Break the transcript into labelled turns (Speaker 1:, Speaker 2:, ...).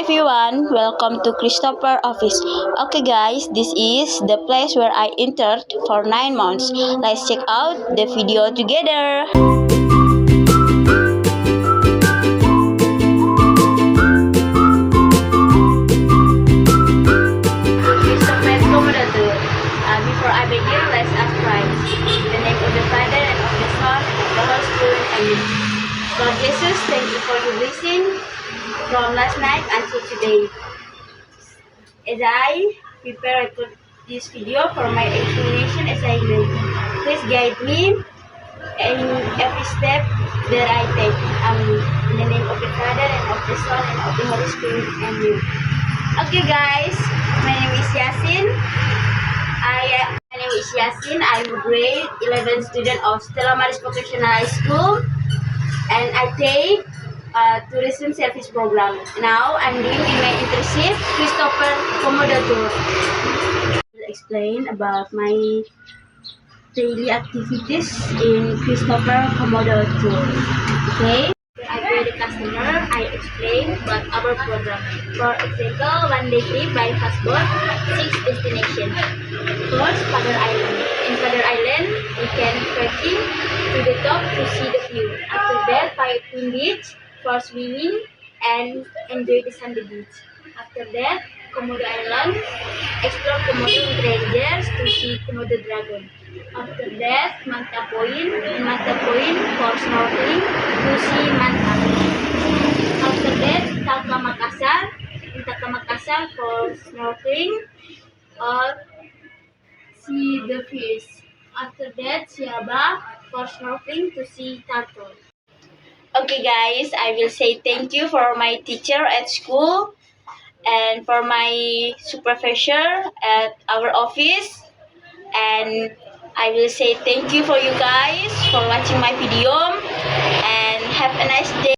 Speaker 1: everyone, welcome to Christopher Office. Okay guys, this is the place where I entered for 9 months. Let's check out the video together. Christopher Comodato. Before I begin, let's ask Christ. In the name of the Father and of the Son and of the Holy Spirit. Amen. Lord Jesus, thank you for your blessing from last night until today. As I prepare this video for my explanation assignment, please guide me in every step that I take. In the name of the Father and of the Son and of the Holy Spirit. Amen. Okay guys, my name is Yasin. I'm a grade 11 student of Stella Maris Vocational High School, and I take tourism service program. Now I'm doing my internship, Christopher Comodato. I will explain about my daily activities in Christopher Comodato. Okay? I pay the customer, I explain about our program. For example, 1 day trip by fast boat, 6 destinations. First, Padar Island. In Padar Island, we can trekking to the top to see the view. After that, Payetun Beach for swimming and enjoy the sandy beach. After that, Komodo Island, explore Komodo with rangers to see Komodo dragon. After that, Manta Point. In Manta Point for snorkeling to see manta. After that, Taka Makassar. In Taka Makassar for snorkeling or see the fish. After that, Siaba for snorkeling to see turtle. Okay guys, I will say thank you for my teacher at school and for my supervisor at our office, and I will say thank you for you guys for watching my video, and have a nice day.